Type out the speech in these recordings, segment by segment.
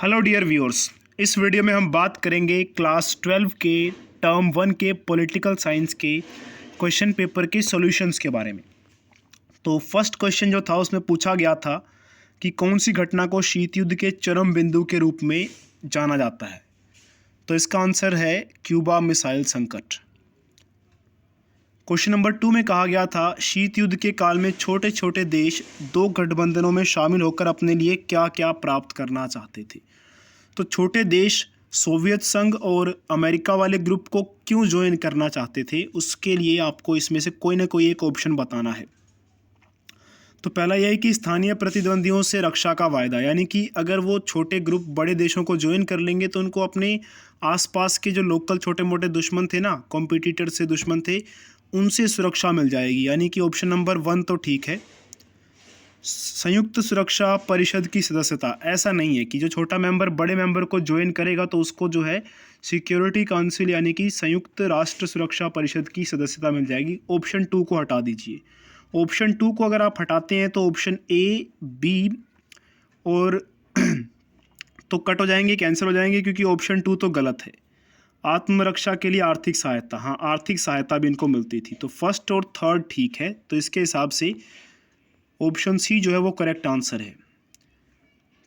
Hello dear viewers, इस video में हम बात करेंगे क्लास 12 के टर्म 1 के पॉलिटिकल साइंस के क्वेश्चन पेपर के सॉल्यूशंस के बारे में। तो फर्स्ट क्वेश्चन जो था उसमें पूछा गया था कि कौन सी घटना को शीत युद्ध के चरम बिंदु के रूप में जाना जाता है। तो इसका आंसर है क्यूबा मिसाइल संकट। क्वेश्चन नंबर 2 में कहा गया था शीत युद्ध के काल में छोटे छोटे देश दो गठबंधनों में शामिल होकर अपने लिए क्या क्या प्राप्त करना चाहते थे। तो छोटे देश सोवियत संघ और अमेरिका वाले ग्रुप को क्यों ज्वाइन करना चाहते थे, उसके लिए आपको इसमें से कोई ना कोई एक ऑप्शन बताना है। तो पहला यह है कि स्थानीय प्रतिद्वंदियों से रक्षा का वायदा, यानी कि अगर वो छोटे ग्रुप बड़े देशों को ज्वाइन कर लेंगे तो उनको अपने आसपास के जो लोकल छोटे मोटे दुश्मन थे ना, कॉम्पिटिटर से दुश्मन थे, उनसे सुरक्षा मिल जाएगी। यानी कि ऑप्शन नंबर 1 तो ठीक है। संयुक्त सुरक्षा परिषद की सदस्यता, ऐसा नहीं है कि जो छोटा मेंबर बड़े मेंबर को ज्वाइन करेगा तो उसको जो है सिक्योरिटी काउंसिल यानी कि संयुक्त राष्ट्र सुरक्षा परिषद की सदस्यता मिल जाएगी। ऑप्शन 2 को हटा दीजिए। ऑप्शन 2 को अगर आप हटाते हैं तो ऑप्शन ए, बी और तो कट हो जाएंगे, कैंसिल हो जाएंगे, क्योंकि ऑप्शन 2 तो गलत है। आत्मरक्षा के लिए आर्थिक सहायता, हाँ आर्थिक सहायता भी इनको मिलती थी। तो फर्स्ट और थर्ड ठीक है, तो इसके हिसाब से ऑप्शन सी जो है वो करेक्ट आंसर है।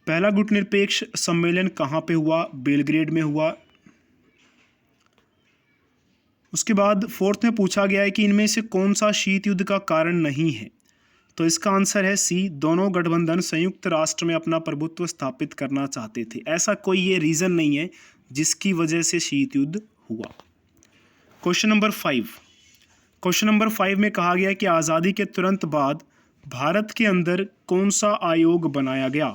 पहला गुटनिरपेक्ष सम्मेलन कहाँ पे हुआ? बेलग्रेड में हुआ। उसके बाद फोर्थ में पूछा गया है कि इनमें से कौन सा शीत युद्ध का कारण नहीं है। तो इसका आंसर है सी, दोनों गठबंधन संयुक्त राष्ट्र में अपना प्रभुत्व स्थापित करना चाहते थे। ऐसा कोई ये रीज़न नहीं है जिसकी वजह से शीत युद्ध हुआ। क्वेश्चन नंबर 5 में कहा गया कि आज़ादी के तुरंत बाद भारत के अंदर कौन सा आयोग बनाया गया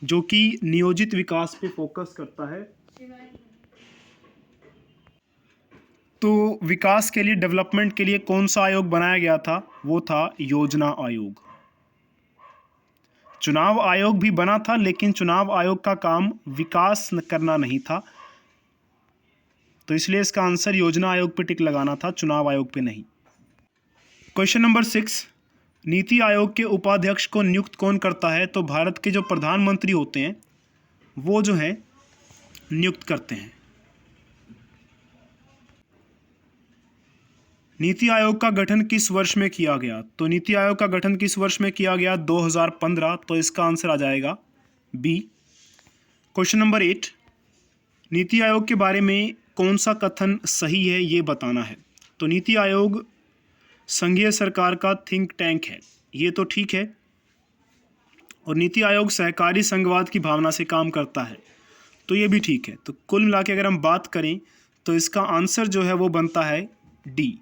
जो कि नियोजित विकास पे फोकस करता है। तो विकास के लिए, डेवलपमेंट के लिए कौन सा आयोग बनाया गया था? वो था योजना आयोग। चुनाव आयोग भी बना था, लेकिन चुनाव आयोग का काम विकास करना नहीं था, तो इसलिए इसका आंसर योजना आयोग पे टिक लगाना था, चुनाव आयोग पे नहीं। क्वेश्चन नंबर 6, नीति आयोग के उपाध्यक्ष को नियुक्त कौन करता है? तो भारत के जो प्रधानमंत्री होते हैं वो जो है नियुक्त करते हैं। नीति आयोग का गठन किस वर्ष में किया गया? तो नीति आयोग का गठन किस वर्ष में किया गया? 2015। तो इसका आंसर आ जाएगा B. Question number 8, NITI Aayog के बारे में कौन सा कथन सही है ये बताना है। तो नीति आयोग संघीय सरकार का थिंक टैंक है, ये तो ठीक है। और नीति आयोग सहकारी संघवाद की भावना से काम करता है, तो ये भी ठीक है। तो कुल मिला के अगर हम बात करें तो इसका आंसर जो है वो बनता है डी।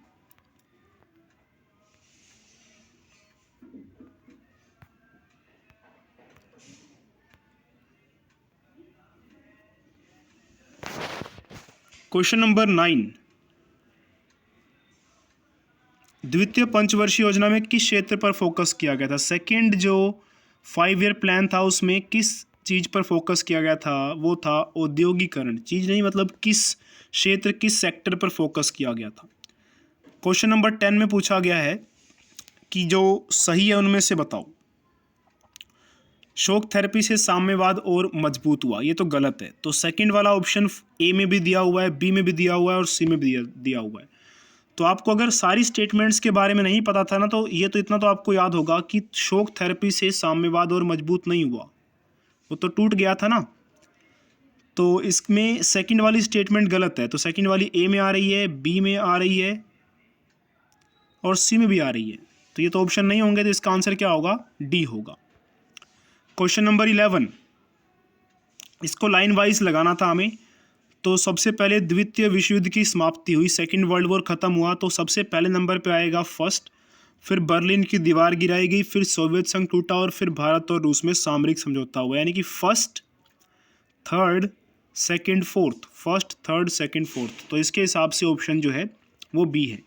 क्वेश्चन नंबर 9, द्वितीय पंचवर्षीय योजना में किस क्षेत्र पर फोकस किया गया था? सेकंड जो 5 ईयर प्लान था उसमें किस चीज़ पर फोकस किया गया था? वो था औद्योगिकरण। चीज़ नहीं, मतलब किस क्षेत्र, किस सेक्टर पर फोकस किया गया था। क्वेश्चन नंबर 10 में पूछा गया है कि जो सही है उनमें से बताओ। शोक थेरेपी से साम्यवाद और मजबूत हुआ, ये तो गलत है। तो सेकंड वाला ऑप्शन ए में भी दिया हुआ है, बी में भी दिया हुआ है और सी में भी दिया हुआ है। तो आपको अगर सारी स्टेटमेंट्स के बारे में नहीं पता था ना, तो ये तो इतना तो आपको याद होगा कि शोक थेरेपी से साम्यवाद और मजबूत नहीं हुआ, वो तो टूट गया था ना। तो इसमें सेकंड वाली स्टेटमेंट गलत है। तो सेकंड वाली ए में आ रही है, बी में आ रही है और सी में भी आ रही है, तो ये तो ऑप्शन नहीं होंगे। तो इसका आंसर क्या होगा? डी होगा। क्वेश्चन नंबर 11, इसको लाइन वाइज लगाना था हमें। तो सबसे पहले द्वितीय विश्व युद्ध की समाप्ति हुई, सेकेंड वर्ल्ड वॉर खत्म हुआ, तो सबसे पहले नंबर पे आएगा फर्स्ट। फिर बर्लिन की दीवार गिराई गई, फिर सोवियत संघ टूटा और फिर भारत और रूस में सामरिक समझौता हुआ। यानी कि first, third, second, fourth, first, third, second, fourth. तो इसके हिसाब से ऑप्शन जो है वो बी है।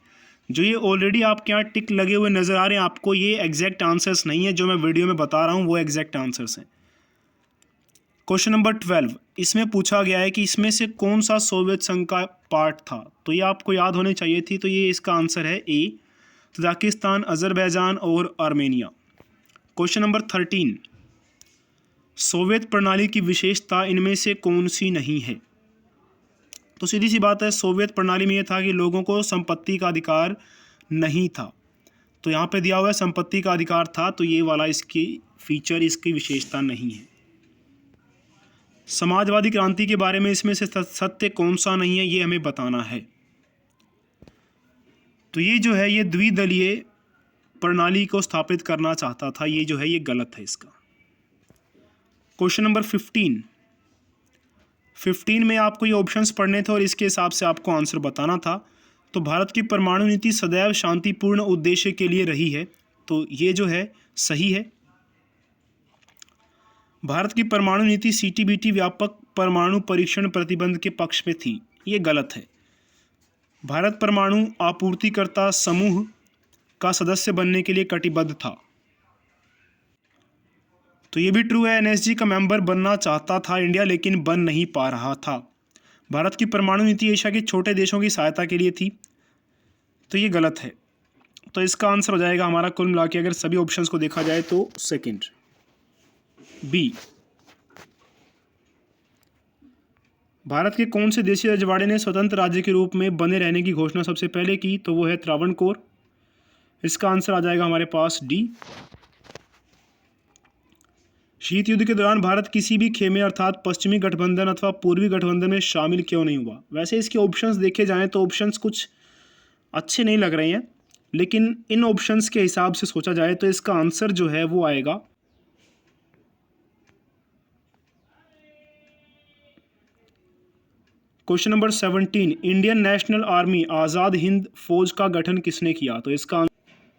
जो ये ऑलरेडी आपके यहाँ टिक लगे हुए नज़र आ रहे हैं आपको, ये एग्जैक्ट आंसर्स नहीं है, जो मैं वीडियो में बता रहा हूँ वो एग्जैक्ट आंसर्स हैं। क्वेश्चन नंबर 12, इसमें पूछा गया है कि इसमें से कौन सा सोवियत संघ का पार्ट था? तो ये आपको याद होनी चाहिए थी। तो ये इसका आंसर है ए, तजाकिस्तान, अजरबैजान और आर्मेनिया। क्वेश्चन नंबर 13, सोवियत प्रणाली की विशेषता इनमें से कौन सी नहीं है? तो सीधी सी बात है, सोवियत प्रणाली में यह था कि लोगों को संपत्ति का अधिकार नहीं था। तो यहाँ पे दिया हुआ है संपत्ति का अधिकार था, तो ये वाला इसकी फीचर, इसकी विशेषता नहीं है। समाजवादी क्रांति के बारे में इसमें से सत्य कौन सा नहीं है, ये हमें बताना है। तो ये जो है, ये द्विदलीय प्रणाली को स्थापित करना चाहता था, ये जो है ये गलत है इसका। क्वेश्चन नंबर 15 में आपको ये ऑप्शंस पढ़ने थे और इसके हिसाब से आपको आंसर बताना था। तो भारत की परमाणु नीति सदैव शांतिपूर्ण उद्देश्य के लिए रही है, तो ये जो है सही है। भारत की परमाणु नीति CTBT व्यापक परमाणु परीक्षण प्रतिबंध के पक्ष में थी, ये गलत है। भारत परमाणु आपूर्तिकर्ता समूह का सदस्य बनने के लिए कटिबद्ध था, तो ये भी ट्रू है। NSG का मेंबर बनना चाहता था इंडिया, लेकिन बन नहीं पा रहा था। भारत की परमाणु नीति एशिया के छोटे देशों की सहायता के लिए थी, तो ये गलत है। तो इसका आंसर हो जाएगा हमारा कुल मिला के, अगर सभी ऑप्शंस को देखा जाए तो सेकंड, बी। भारत के कौन से देशी रजवाड़े ने स्वतंत्र राज्य के रूप में बने रहने की घोषणा सबसे पहले की? तो वो है त्रावणकोर। इसका आंसर आ जाएगा हमारे पास डी। शीत युद्ध के दौरान भारत किसी भी खेमे अर्थात पश्चिमी गठबंधन अथवा पूर्वी गठबंधन में शामिल क्यों नहीं हुआ? वैसे इसके ऑप्शंस देखे जाएं तो ऑप्शंस कुछ अच्छे नहीं लग रहे हैं, लेकिन इन ऑप्शंस के हिसाब से सोचा जाए तो इसका आंसर जो है वो आएगा question number 17। Indian National Army Azad Hind Fauj का गठन किसने किया? तो इसका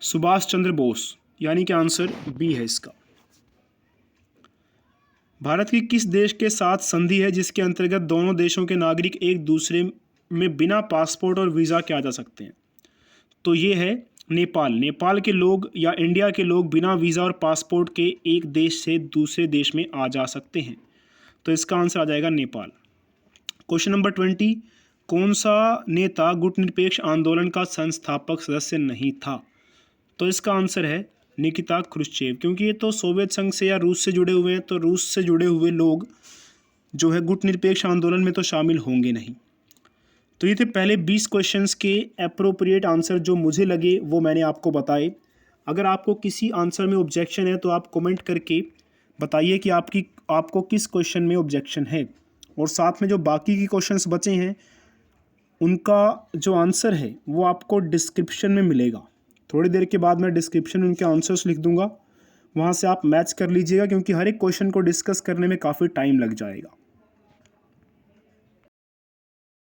सुभाष चंद्र बोस, यानी कि आंसर बी है इसका। भारत की किस देश के साथ संधि है जिसके अंतर्गत दोनों देशों के नागरिक एक दूसरे में बिना पासपोर्ट और वीज़ा के आ जा सकते हैं? तो ये है नेपाल। नेपाल के लोग या इंडिया के लोग बिना वीज़ा और पासपोर्ट के एक देश से दूसरे देश में आ जा सकते हैं, तो इसका आंसर आ जाएगा नेपाल। Question number 20। कौन सा नेता गुटनिरपेक्ष आंदोलन का संस्थापक सदस्य नहीं था? तो इसका आंसर है निकिता क्रुश्चेव, क्योंकि ये तो सोवियत संघ से या रूस से जुड़े हुए हैं, तो रूस से जुड़े हुए लोग जो है गुटनिरपेक्ष आंदोलन में तो शामिल होंगे नहीं। तो ये थे पहले 20 क्वेश्चंस के एप्रोप्रिएट आंसर जो मुझे लगे वो मैंने आपको बताए। अगर आपको किसी आंसर में ऑब्जेक्शन है तो आप कमेंट करके बताइए कि आपको किस क्वेश्चन में ऑब्जेक्शन है, और साथ में जो बाकी के क्वेश्चंस बचे हैं उनका जो आंसर है वो आपको डिस्क्रिप्शन में मिलेगा। थोड़ी देर के बाद मैं डिस्क्रिप्शन में उनके आंसर्स लिख दूंगा, वहाँ से आप मैच कर लीजिएगा, क्योंकि हर एक क्वेश्चन को डिस्कस करने में काफ़ी टाइम लग जाएगा।